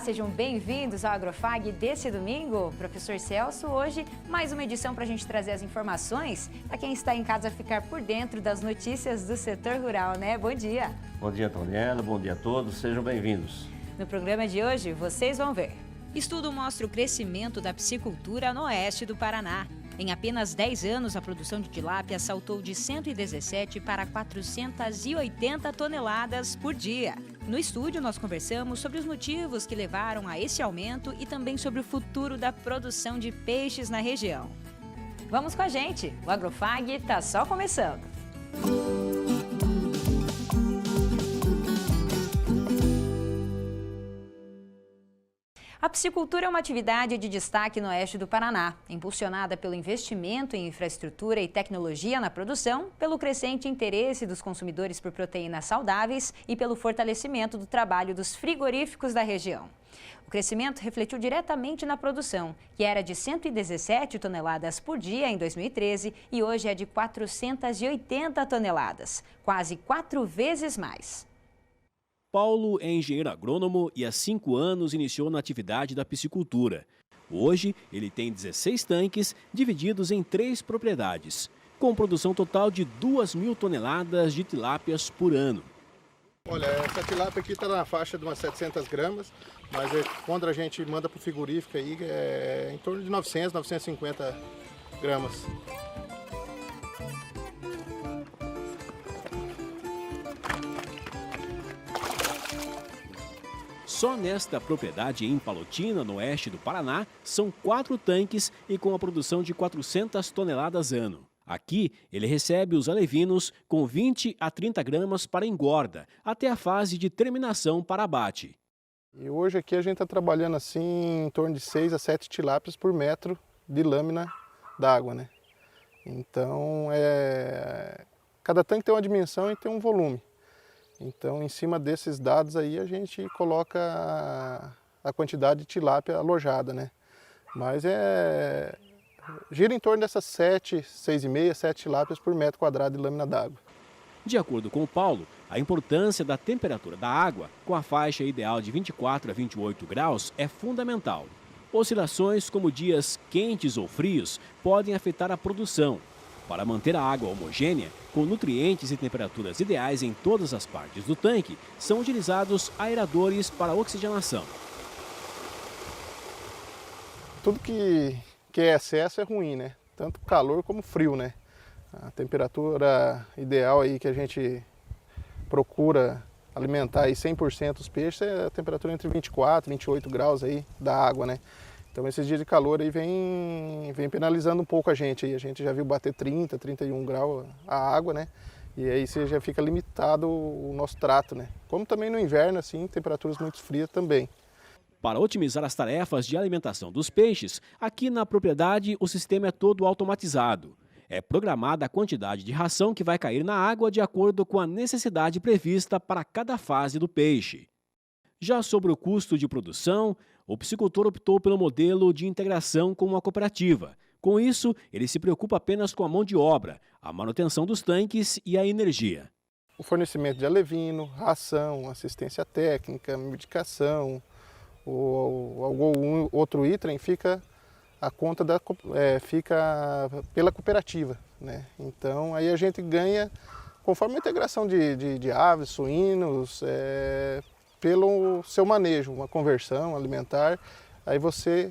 sejam bem-vindos ao Agrofag desse domingo. Professor Celso, hoje mais uma edição para a gente trazer as informações para quem está em casa ficar por dentro das notícias do setor rural, né? Bom dia! Bom dia, Toniela, bom dia a todos, sejam bem-vindos. No programa de hoje, vocês vão ver. Estudo mostra o crescimento da piscicultura no oeste do Paraná. Em apenas 10 anos, a produção de tilápia saltou de 117 para 480 toneladas por dia. No estúdio, nós conversamos sobre os motivos que levaram a esse aumento e também sobre o futuro da produção de peixes na região. Vamos com a gente, o Agrofag está só começando. A piscicultura é uma atividade de destaque no oeste do Paraná, impulsionada pelo investimento em infraestrutura e tecnologia na produção, pelo crescente interesse dos consumidores por proteínas saudáveis e pelo fortalecimento do trabalho dos frigoríficos da região. O crescimento refletiu diretamente na produção, que era de 117 toneladas por dia em 2013 e hoje é de 480 toneladas, quase 4 vezes mais. Paulo é engenheiro agrônomo e há 5 anos iniciou na atividade da piscicultura. Hoje, ele tem 16 tanques divididos em 3 propriedades, com produção total de 2.000 toneladas de tilápias por ano. Olha, essa tilápia aqui está na faixa de umas 700 gramas, mas quando a gente manda para o frigorífico aí, é em torno de 900, 950 gramas. Só nesta propriedade em Palotina, no oeste do Paraná, são 4 tanques e com a produção de 400 toneladas ano. Aqui, ele recebe os alevinos com 20 a 30 gramas para engorda, até a fase de terminação para abate. E hoje aqui a gente está trabalhando assim em torno de 6 a 7 tilápias por metro de lâmina d'água, né? Então, cada tanque tem uma dimensão e tem um volume. Então, em cima desses dados aí, a gente coloca a quantidade de tilápia alojada, né? Mas gira em torno dessas 6,5, 7 tilápias por metro quadrado de lâmina d'água. De acordo com o Paulo, a importância da temperatura da água, com a faixa ideal de 24 a 28 graus, é fundamental. Oscilações como dias quentes ou frios podem afetar a produção. Para manter a água homogênea, com nutrientes e temperaturas ideais em todas as partes do tanque, são utilizados aeradores para oxigenação. Tudo que é excesso é ruim, né? Tanto calor como frio, né? A temperatura ideal aí que a gente procura alimentar aí 100% os peixes é a temperatura entre 24 e 28 graus aí da água, né? Então esses dias de calor aí vem penalizando um pouco a gente já viu bater 30, 31 graus a água, né? E aí você já fica limitado o nosso trato, né? Como também no inverno, assim, temperaturas muito frias também. Para otimizar as tarefas de alimentação dos peixes, aqui na propriedade o sistema é todo automatizado. É programada a quantidade de ração que vai cair na água de acordo com a necessidade prevista para cada fase do peixe. Já sobre o custo de produção, o piscicultor optou pelo modelo de integração com uma cooperativa. Com isso, ele se preocupa apenas com a mão de obra, a manutenção dos tanques e a energia. O fornecimento de alevino, ração, assistência técnica, medicação, algum outro item fica a conta fica pela cooperativa, né? Então aí a gente ganha conforme a integração de aves, suínos, pelo seu manejo, uma conversão alimentar, aí você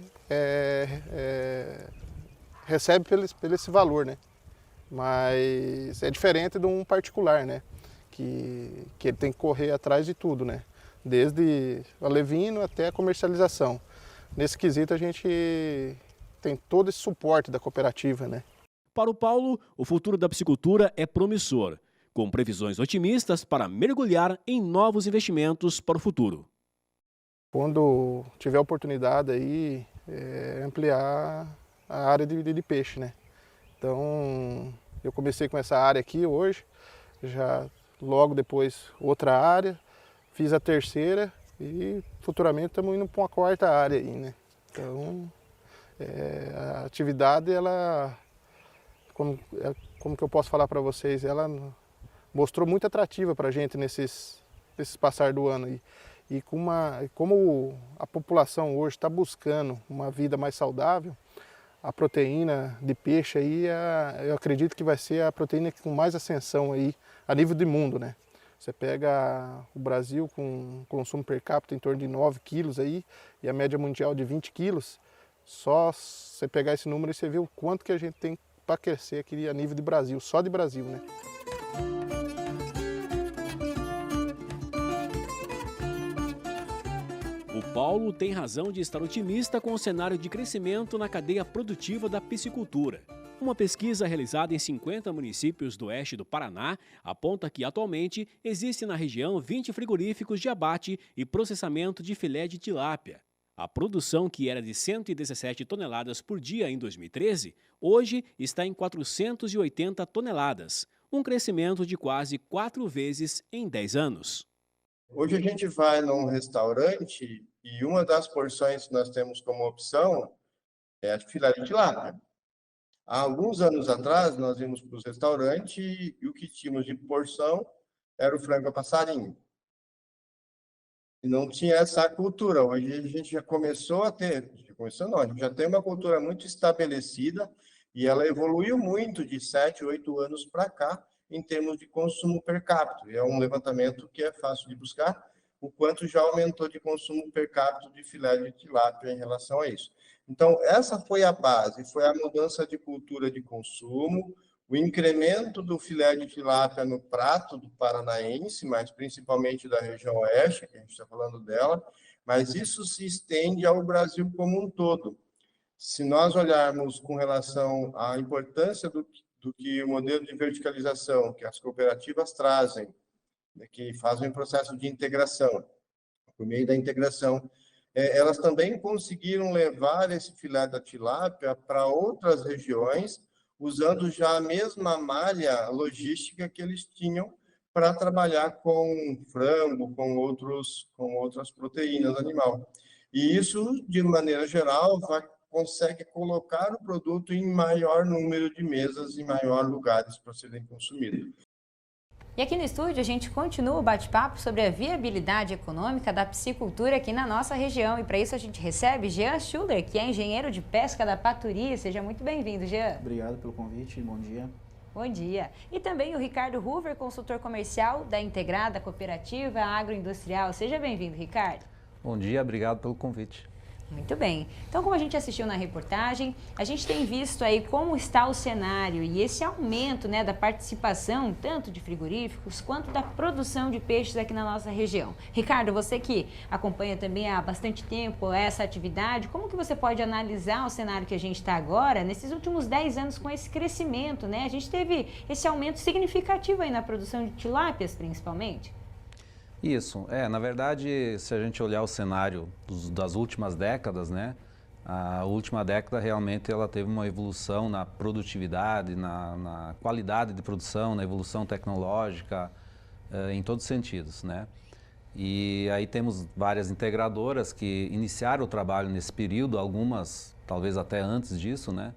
recebe pelo esse valor, né? Mas é diferente de um particular, né? Que ele tem que correr atrás de tudo, né? Desde o alevino até a comercialização. Nesse quesito a gente tem todo esse suporte da cooperativa, né? Para o Paulo, o futuro da piscicultura é promissor, com previsões otimistas para mergulhar em novos investimentos para o futuro. Quando tiver oportunidade aí, ampliar a área de peixe, né? Então, eu comecei com essa área aqui hoje, já logo depois outra área, fiz a terceira e futuramente estamos indo para uma quarta área aí, né? Então, a atividade, ela, como que eu posso falar para vocês, ela mostrou muito atrativa para a gente nesses passar do ano aí. E como a população hoje está buscando uma vida mais saudável, a proteína de peixe aí, eu acredito que vai ser a proteína com mais ascensão aí a nível do mundo, né? Você pega o Brasil com consumo per capita em torno de 9 quilos aí, e a média mundial de 20 quilos, só você pegar esse número e você vê o quanto que a gente tem para crescer aqui a nível de Brasil, só de Brasil, né? O Paulo tem razão de estar otimista com o cenário de crescimento na cadeia produtiva da piscicultura. Uma pesquisa realizada em 50 municípios do oeste do Paraná aponta que, atualmente, existem na região 20 frigoríficos de abate e processamento de filé de tilápia. A produção, que era de 117 toneladas por dia em 2013, hoje está em 480 toneladas, um crescimento de quase 4 vezes em 10 anos. Hoje a gente vai num restaurante e uma das porções que nós temos como opção é a de filé de tilápia. Há alguns anos atrás, nós íamos para os restaurantes e o que tínhamos de porção era o frango a passarinho. E não tinha essa cultura. Hoje a gente já começou a ter, a gente já tem uma cultura muito estabelecida e ela evoluiu muito de 7, 8 anos para cá em termos de consumo per capita. E é um levantamento que é fácil de buscar, o quanto já aumentou de consumo per capita de filé de tilápia em relação a isso. Então, essa foi a base, foi a mudança de cultura de consumo, o incremento do filé de tilápia no prato do paranaense, mas principalmente da região oeste, que a gente está falando dela, mas isso se estende ao Brasil como um todo. Se nós olharmos com relação à importância do que o modelo de verticalização que as cooperativas trazem, que fazem um processo de integração, por meio da integração, elas também conseguiram levar esse filé da tilápia para outras regiões, usando já a mesma malha logística que eles tinham para trabalhar com frango, com outras proteínas animal. E isso, de maneira geral, consegue colocar o produto em maior número de mesas, em maior lugares para serem consumidos. E aqui no estúdio a gente continua o bate-papo sobre a viabilidade econômica da piscicultura aqui na nossa região. E para isso a gente recebe Jean Schuller, que é engenheiro de pesca da Paturi. Seja muito bem-vindo, Jean. Obrigado pelo convite, bom dia. Bom dia. E também o Ricardo Hoover, consultor comercial da Integrada Cooperativa Agroindustrial. Seja bem-vindo, Ricardo. Bom dia, obrigado pelo convite. Muito bem. Então, como a gente assistiu na reportagem, a gente tem visto aí como está o cenário e esse aumento, né, da participação tanto de frigoríficos quanto da produção de peixes aqui na nossa região. Ricardo, você que acompanha também há bastante tempo essa atividade, como que você pode analisar o cenário que a gente está agora, nesses últimos 10 anos com esse crescimento, né? A gente teve esse aumento significativo aí na produção de tilápias, principalmente. Isso, na verdade, se a gente olhar o cenário das últimas décadas, né, a última década realmente ela teve uma evolução na produtividade, na qualidade de produção, na evolução tecnológica, em todos os sentidos, né. E aí temos várias integradoras que iniciaram o trabalho nesse período, algumas talvez até antes disso, né,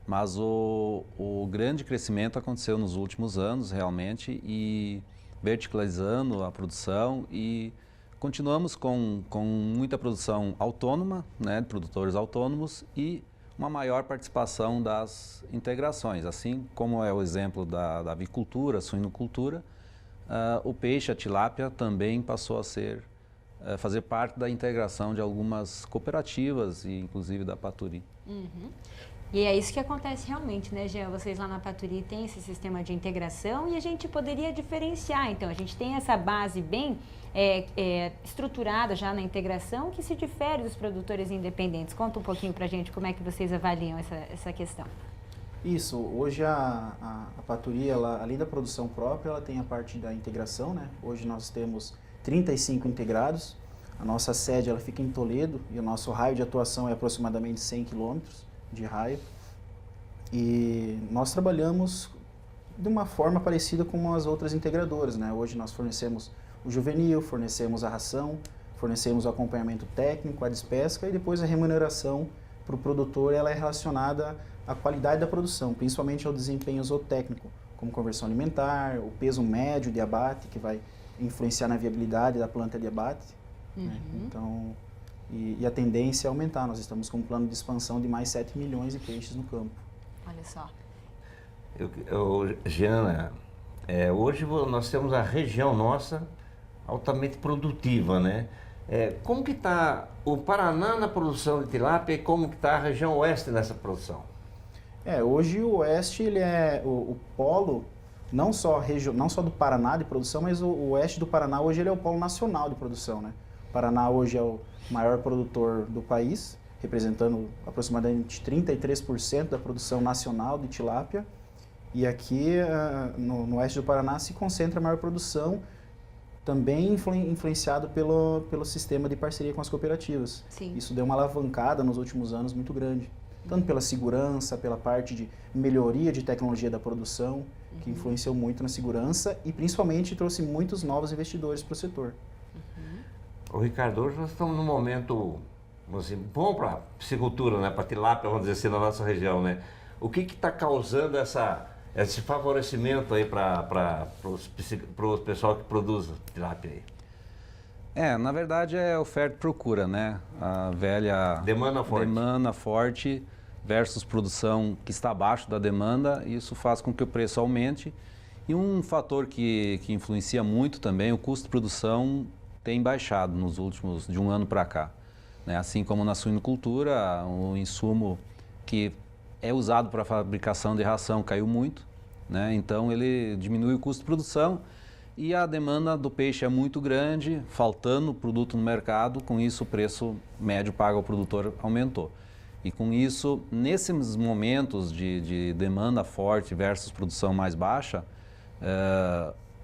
mas o grande crescimento aconteceu nos últimos anos realmente e verticalizando a produção e continuamos com muita produção autônoma, né, de produtores autônomos e uma maior participação das integrações, assim como é o exemplo da avicultura, suinocultura, o peixe, a tilápia também passou a fazer parte da integração de algumas cooperativas e inclusive da Paturi. Uhum. E é isso que acontece realmente, né, Jean? Vocês lá na Paturi têm esse sistema de integração e a gente poderia diferenciar. Então, a gente tem essa base bem estruturada já na integração que se difere dos produtores independentes. Conta um pouquinho pra gente como é que vocês avaliam essa questão. Isso, hoje a Paturi, ela, além da produção própria, ela tem a parte da integração, né? Hoje nós temos 35 integrados. A nossa sede ela fica em Toledo e o nosso raio de atuação é aproximadamente 100 quilômetros de raio, e nós trabalhamos de uma forma parecida com as outras integradoras, né? Hoje nós fornecemos o juvenil, fornecemos a ração, fornecemos o acompanhamento técnico, a despesca e depois a remuneração para o produtor, ela é relacionada à qualidade da produção, principalmente ao desempenho zootécnico, como conversão alimentar, o peso médio de abate, que vai influenciar na viabilidade da planta de abate. né? Então, e a tendência é aumentar. Nós estamos com um plano de expansão de mais 7 milhões de peixes no campo. Olha só. Jeana, hoje nós temos a região nossa altamente produtiva, né? Como que está o Paraná na produção de tilápia e como que está a região oeste nessa produção? Hoje o oeste ele é o polo, não só do Paraná de produção, mas o oeste do Paraná hoje ele é o polo nacional de produção, né? O Paraná hoje é o maior produtor do país, representando aproximadamente 33% da produção nacional de tilápia. E aqui no oeste do Paraná se concentra a maior produção, também influenciado pelo sistema de parceria com as cooperativas. Sim. Isso deu uma alavancada nos últimos anos muito grande, tanto pela segurança, pela parte de melhoria de tecnologia da produção, que influenciou muito na segurança e principalmente trouxe muitos novos investidores para o setor. Ô Ricardo, hoje nós estamos num momento, vamos dizer, bom para a piscicultura, né? Para tilápia, vamos dizer assim, na nossa região, né? O que está causando esse favorecimento aí para o pessoal que produz tilápia aí? Na verdade é oferta e procura, né? A velha demanda forte versus produção que está abaixo da demanda, e isso faz com que o preço aumente. E um fator que influencia muito também, o custo de produção tem baixado nos últimos, de um ano para cá, né? Assim como na suinocultura, o insumo que é usado para a fabricação de ração caiu muito, né? Então ele diminui o custo de produção e a demanda do peixe é muito grande, faltando produto no mercado, com isso o preço médio pago ao produtor aumentou. E com isso, nesses momentos de demanda forte versus produção mais baixa,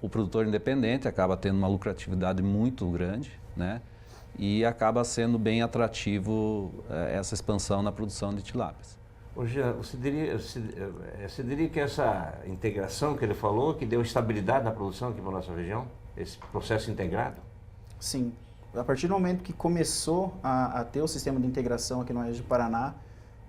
o produtor independente acaba tendo uma lucratividade muito grande, né? E acaba sendo bem atrativo essa expansão na produção de tilápias. Hoje, você diria que essa integração que ele falou, que deu estabilidade na produção aqui para a nossa região? Esse processo integrado? Sim. A partir do momento que começou a ter o sistema de integração aqui no oeste do Paraná,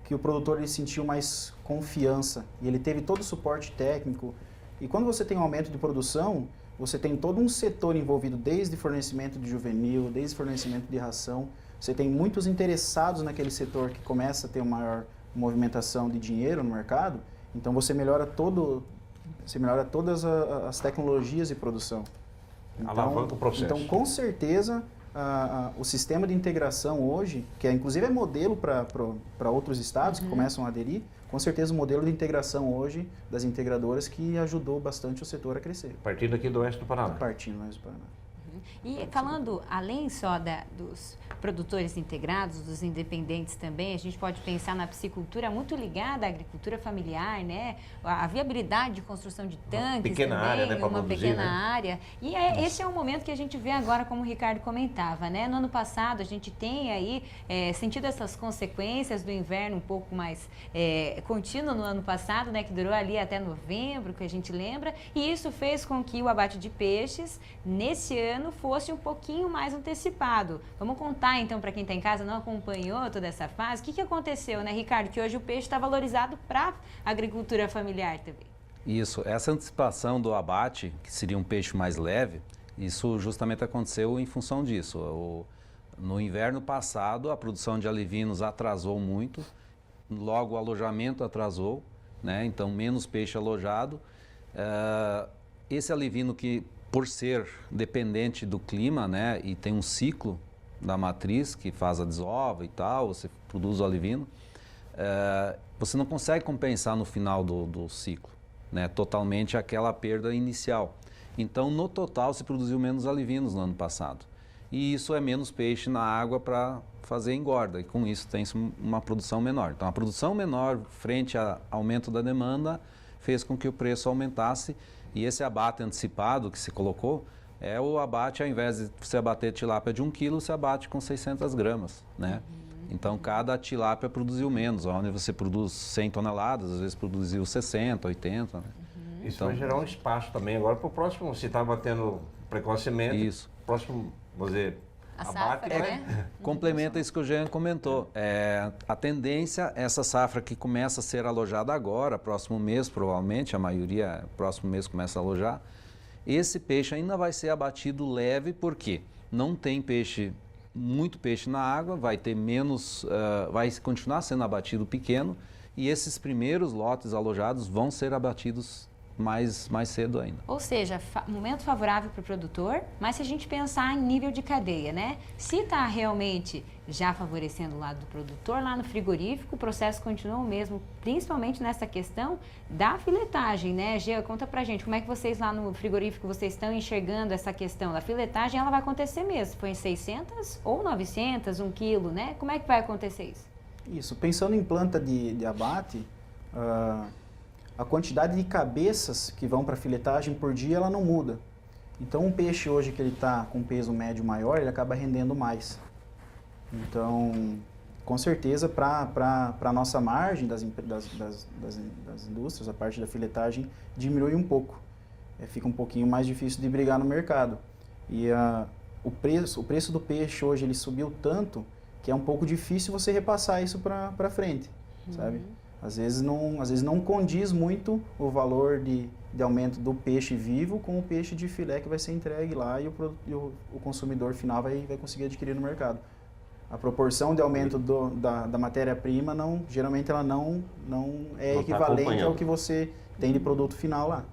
que o produtor ele sentiu mais confiança e ele teve todo o suporte técnico. E quando você tem um aumento de produção, você tem todo um setor envolvido, desde fornecimento de juvenil, desde fornecimento de ração. Você tem muitos interessados naquele setor que começa a ter uma maior movimentação de dinheiro no mercado. Então você melhora todas as tecnologias de produção. Alavanca o processo. Então, com certeza, o sistema de integração hoje, que inclusive é modelo para outros estados que começam a aderir, com certeza o modelo de integração hoje das integradoras que ajudou bastante o setor a crescer. Partindo aqui do oeste do Paraná. Partindo do oeste do Paraná. E falando, além só dos produtores integrados, dos independentes também, a gente pode pensar na piscicultura muito ligada à agricultura familiar, né? A viabilidade de construção de tanques pequena também, área, né, para uma produzir, pequena né? área. E esse é o momento que a gente vê agora, como o Ricardo comentava, né? No ano passado, a gente tem aí sentido essas consequências do inverno um pouco mais contínuo no ano passado, né? Que durou ali até novembro, que a gente lembra. E isso fez com que o abate de peixes, nesse ano, fosse um pouquinho mais antecipado. Vamos contar então para quem está em casa, não acompanhou toda essa fase, o que aconteceu, né, Ricardo? Que hoje o peixe está valorizado para a agricultura familiar também. Isso, essa antecipação do abate, que seria um peixe mais leve, isso justamente aconteceu em função disso. No inverno passado, a produção de alevinos atrasou muito, logo o alojamento atrasou, né? Então menos peixe alojado. Esse alevino que, por ser dependente do clima, né, e tem um ciclo da matriz que faz a desova e tal, você produz o alevino, você não consegue compensar no final do ciclo, né, totalmente aquela perda inicial. Então, no total, se produziu menos alevinos no ano passado. E isso é menos peixe na água para fazer engorda, e com isso tem uma produção menor. Então, a produção menor frente ao aumento da demanda fez com que o preço aumentasse. E esse abate antecipado que se colocou é o abate, ao invés de você abater tilápia de 1 quilo, você abate com 600 gramas, né? Então, cada tilápia produziu menos. Onde você produz 100 toneladas, às vezes produziu 60, 80. Né? Isso vai gerar um espaço também agora para o próximo, se está batendo precocemente, isso. Próximo, vamos dizer, A abate, safra, né? Complementa isso que o Jean comentou. A tendência, essa safra que começa a ser alojada agora, próximo mês provavelmente, a maioria, próximo mês começa a alojar, esse peixe ainda vai ser abatido leve, porque não tem peixe muito peixe na água, vai ter menos, vai continuar sendo abatido pequeno, e esses primeiros lotes alojados vão ser abatidos mais cedo ainda. Ou seja, momento favorável para o produtor, mas se a gente pensar em nível de cadeia, né? Se está realmente já favorecendo o lado do produtor, lá no frigorífico o processo continua o mesmo, principalmente nessa questão da filetagem, né? Gia, conta pra gente, como é que vocês lá no frigorífico, vocês estão enxergando essa questão da filetagem? Ela vai acontecer mesmo, foi em 600 ou 900, 1 quilo, né? Como é que vai acontecer isso? Isso, pensando em planta de abate, a quantidade de cabeças que vão para filetagem por dia, ela não muda. Então, um peixe hoje que ele está com peso médio maior, ele acaba rendendo mais. Então, com certeza, para a nossa margem das indústrias, a parte da filetagem diminui um pouco. Fica um pouquinho mais difícil de brigar no mercado. E o preço do peixe hoje ele subiu tanto que é um pouco difícil você repassar isso para frente, sabe? Às vezes não condiz muito o valor de aumento do peixe vivo com o peixe de filé que vai ser entregue lá e o consumidor final vai conseguir adquirir no mercado. A proporção de aumento da matéria-prima, geralmente ela não é equivalente ao que você tem de produto final lá.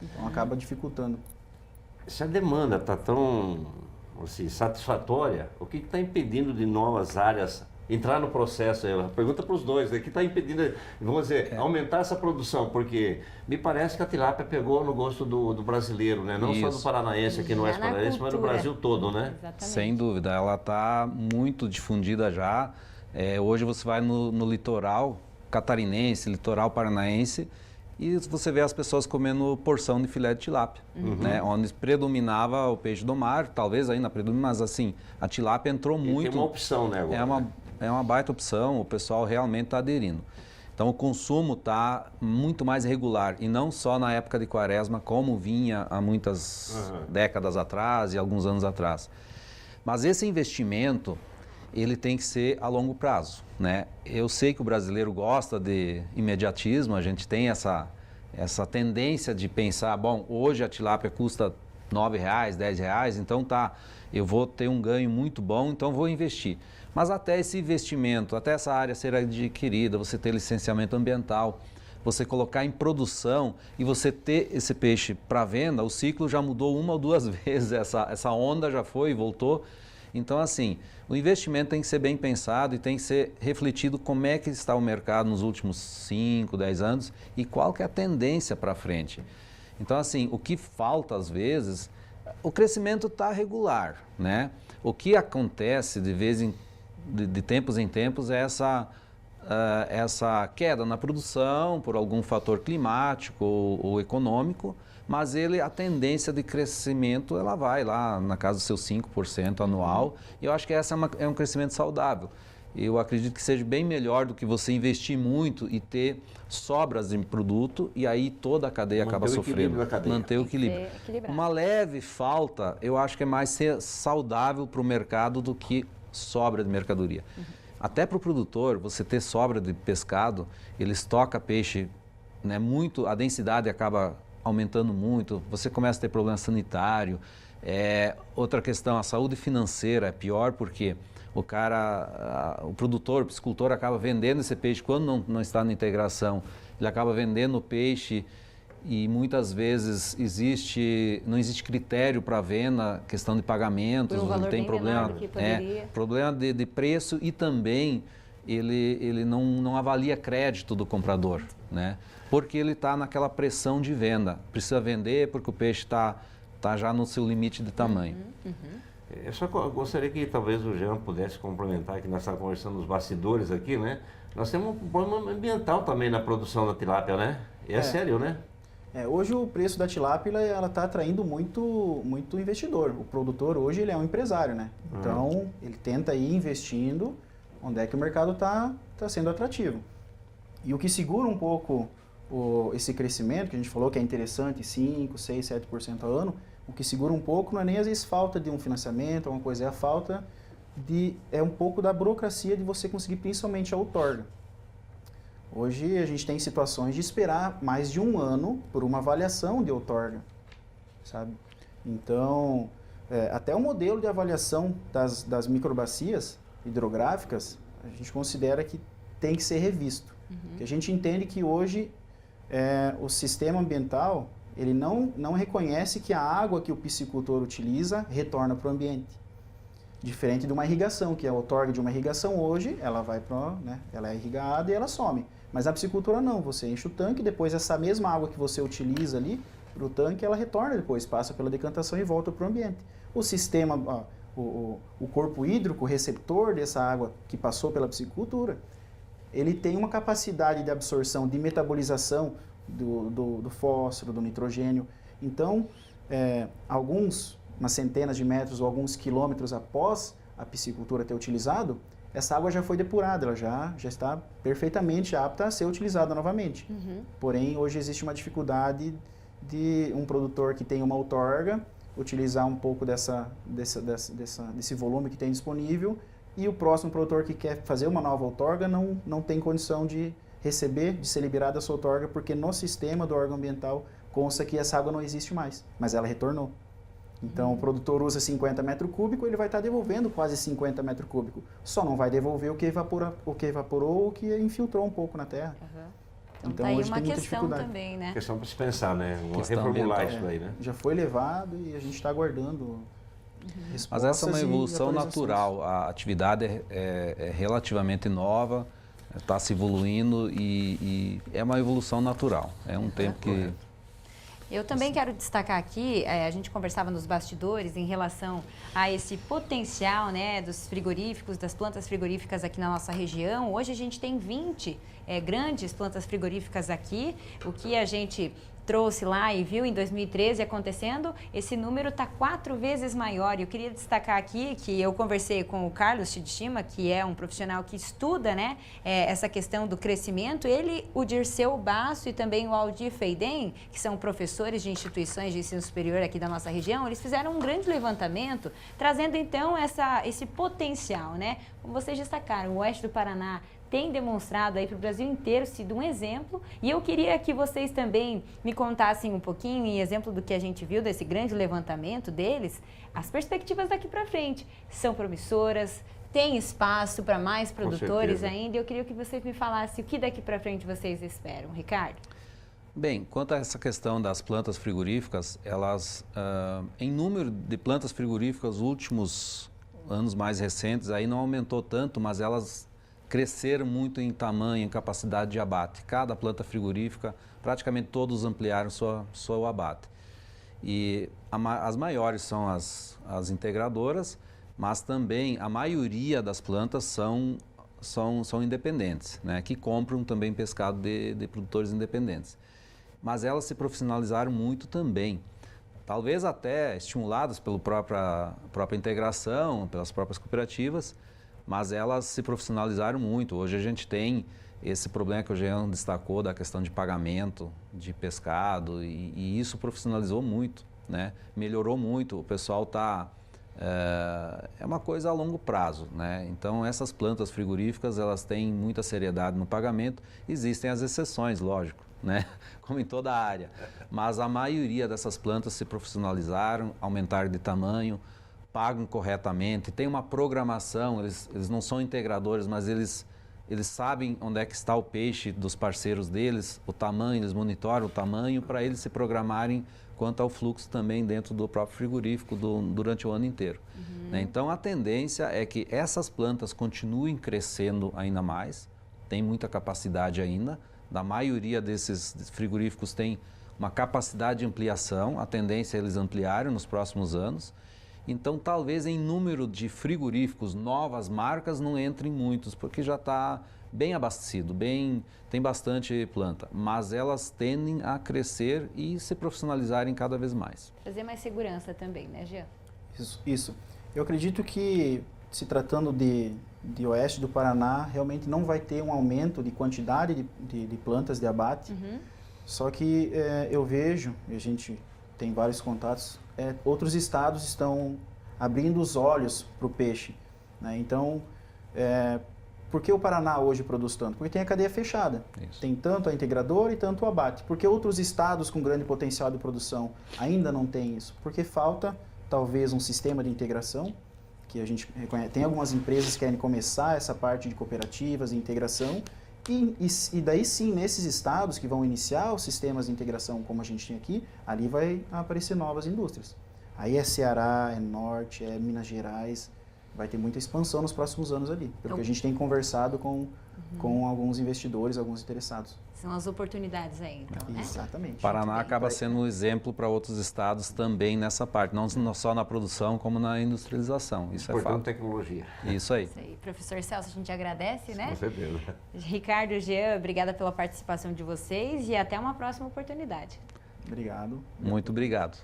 Então acaba dificultando. Se a demanda está tão assim, satisfatória, o que está impedindo de novas áreas entrar no processo? Pergunta para os dois, o que está impedindo, vamos dizer, aumentar essa produção? Porque me parece que a tilápia pegou no gosto do brasileiro, né? Não só do paranaense, aqui no Oeste Paranaense, mas do Brasil todo, né? Exatamente. Sem dúvida, ela está muito difundida já. Hoje você vai no litoral catarinense, litoral paranaense, e você vê as pessoas comendo porção de filé de tilápia, né? Onde predominava o peixe do mar, talvez ainda predomine, mas assim, a tilápia entrou muito. Tem uma opção, né? Agora, é uma baita opção, o pessoal realmente está aderindo. Então o consumo está muito mais regular, e não só na época de quaresma, como vinha há muitas décadas atrás e alguns anos atrás. Mas esse investimento, ele tem que ser a longo prazo, né? Eu sei que o brasileiro gosta de imediatismo, a gente tem essa tendência de pensar, bom, hoje a tilápia custa R$ 9,00, R$ 10,00, então eu vou ter um ganho muito bom, então vou investir. Mas até esse investimento, até essa área ser adquirida, você ter licenciamento ambiental, você colocar em produção e você ter esse peixe para venda, o ciclo já mudou 1 ou 2 vezes, essa onda já foi e voltou. Então, assim, o investimento tem que ser bem pensado e tem que ser refletido como é que está o mercado nos últimos 5, 10 anos e qual que é a tendência para frente. Então, assim, o que falta às vezes, o crescimento está regular, né? O que acontece de tempos em tempos é essa queda na produção por algum fator climático ou econômico, mas a tendência de crescimento ela vai lá na casa dos seus 5% anual, e eu acho que essa é um crescimento saudável. Eu acredito que seja bem melhor do que você investir muito e ter sobras de produto e aí toda a cadeia acaba sofrendo. Manter o equilíbrio. Uma leve falta, eu acho que é mais saudável para o mercado do que sobra de mercadoria. Até para o produtor, você ter sobra de pescado, ele estoca peixe, né, muito, a densidade acaba aumentando muito, você começa a ter problema sanitário. Outra questão, a saúde financeira é pior porque o produtor, o piscicultor acaba vendendo esse peixe quando não está na integração, ele acaba vendendo o peixe e muitas vezes não existe critério para venda, questão de pagamentos, ele tem problema, problema de preço e também ele não avalia crédito do comprador, né? Porque ele está naquela pressão de venda, precisa vender porque o peixe está já no seu limite de tamanho. Eu só gostaria que talvez o Jean pudesse complementar, que nós estávamos conversando nos bastidores aqui, né? Nós temos um problema ambiental também na produção da tilápia, né? É sério, né? Hoje o preço da tilápia ela está atraindo muito investidor. O produtor hoje ele é um empresário, né? Então ele tenta ir investindo onde é que o mercado está sendo atrativo. E o que segura um pouco esse crescimento, que a gente falou que é interessante, 5%, 6%, 7% ao ano, o que segura um pouco não é nem às vezes falta de um financiamento, alguma coisa, é a falta é um pouco da burocracia de você conseguir principalmente a outorga. Hoje a gente tem situações de esperar mais de 1 ano por uma avaliação de outorga, sabe? Então, até o modelo de avaliação das microbacias hidrográficas, a gente considera que tem que ser revisto. Porque a gente entende que hoje o sistema ambiental ele não reconhece que a água que o piscicultor utiliza retorna para o ambiente. Diferente de uma irrigação, que a outorga de uma irrigação hoje, ela vai ela é irrigada e ela some. Mas a piscicultura não, você enche o tanque, depois essa mesma água que você utiliza ali para o tanque, ela retorna depois, passa pela decantação e volta para o ambiente. O sistema, o corpo hídrico, o receptor dessa água que passou pela piscicultura, ele tem uma capacidade de absorção, de metabolização do fósforo, do nitrogênio. Então, umas centenas de metros ou alguns quilômetros após a piscicultura ter utilizado, essa água já foi depurada, ela já está perfeitamente apta a ser utilizada novamente. Porém, hoje existe uma dificuldade de um produtor que tem uma outorga utilizar um pouco desse volume que tem disponível, e o próximo produtor que quer fazer uma nova outorga não tem condição de receber, de ser liberada essa outorga, porque no sistema do órgão ambiental consta que essa água não existe mais, mas ela retornou. Então, o produtor usa 50 metros cúbicos, ele vai estar devolvendo quase 50 metros cúbicos. Só não vai devolver o que evaporou ou o que infiltrou um pouco na terra. Então tá aí uma questão também, né? Questão para se pensar, né? Reformular isso daí, né? Já foi levado e a gente está aguardando respostas. Mas essa é uma evolução natural. A atividade é relativamente nova, está se evoluindo e é uma evolução natural. É um tempo que... Eu também quero destacar aqui, a gente conversava nos bastidores em relação a esse potencial, né, dos frigoríficos, das plantas frigoríficas aqui na nossa região. Hoje a gente tem 20 grandes plantas frigoríficas aqui, o que a gente trouxe lá e viu em 2013 acontecendo, esse número está 4 vezes maior. E eu queria destacar aqui que eu conversei com o Carlos Chidishima, que é um profissional que estuda, né, essa questão do crescimento. Ele, o Dirceu Basso e também o Aldir Feiden, que são professores de instituições de ensino superior aqui da nossa região, eles fizeram um grande levantamento, trazendo então esse potencial, né? Como vocês destacaram, o oeste do Paraná tem demonstrado aí para o Brasil inteiro, sido um exemplo, e eu queria que vocês também me contassem um pouquinho, em exemplo do que a gente viu desse grande levantamento deles, as perspectivas daqui para frente são promissoras, tem espaço para mais produtores ainda, e eu queria que vocês me falassem o que daqui para frente vocês esperam. Ricardo? Bem, quanto a essa questão das plantas frigoríficas, elas, em número de plantas frigoríficas, os últimos anos mais recentes, aí não aumentou tanto, mas elas cresceram muito em tamanho, em capacidade de abate. Cada planta frigorífica, praticamente todos ampliaram seu abate. E as maiores são as integradoras, mas também a maioria das plantas são independentes, né, que compram também pescado de produtores independentes. Mas elas se profissionalizaram muito também. Talvez até estimuladas pela própria integração, pelas próprias cooperativas, mas elas se profissionalizaram muito. Hoje a gente tem esse problema que o Jean destacou da questão de pagamento de pescado e isso profissionalizou muito, né? Melhorou muito, o pessoal está... É uma coisa a longo prazo, né? Então essas plantas frigoríficas elas têm muita seriedade no pagamento, existem as exceções, lógico, né? Como em toda a área, mas a maioria dessas plantas se profissionalizaram, aumentaram de tamanho, pagam corretamente, tem uma programação, eles não são integradores, mas eles sabem onde é que está o peixe dos parceiros deles, o tamanho, eles monitoram o tamanho para eles se programarem quanto ao fluxo também dentro do próprio frigorífico durante o ano inteiro. Né? Então a tendência é que essas plantas continuem crescendo ainda mais, tem muita capacidade ainda, da maioria desses frigoríficos tem uma capacidade de ampliação, a tendência é eles ampliarem nos próximos anos. Então, talvez em número de frigoríficos, novas marcas, não entrem muitos, porque já está bem abastecido, tem bastante planta. Mas elas tendem a crescer e se profissionalizarem cada vez mais. Trazer mais segurança também, né, Jean? Isso. Eu acredito que, se tratando de oeste do Paraná, realmente não vai ter um aumento de quantidade de plantas de abate. Só que eu vejo, e a gente tem vários contatos, outros estados estão abrindo os olhos para o peixe, né? Então, por que o Paraná hoje produz tanto? Porque tem a cadeia fechada. Isso. Tem tanto a integradora e tanto o abate. Porque outros estados com grande potencial de produção ainda não têm isso? Porque falta talvez um sistema de integração, que a gente reconhece. Tem algumas empresas que querem começar essa parte de cooperativas e integração, e daí sim, nesses estados que vão iniciar os sistemas de integração como a gente tem aqui, ali vai aparecer novas indústrias. Aí é Ceará, é Norte, é Minas Gerais, vai ter muita expansão nos próximos anos ali, pelo que a gente tem conversado com alguns investidores, alguns interessados. São as oportunidades aí, então, né? Exatamente. Paraná acaba sendo um exemplo para outros estados também nessa parte, não só na produção, como na industrialização. Isso é fato. Tecnologia. Isso aí. Isso aí. Professor Celso, a gente agradece, né? Com certeza. Ricardo, Jean, obrigada pela participação de vocês e até uma próxima oportunidade. Obrigado. Muito obrigado.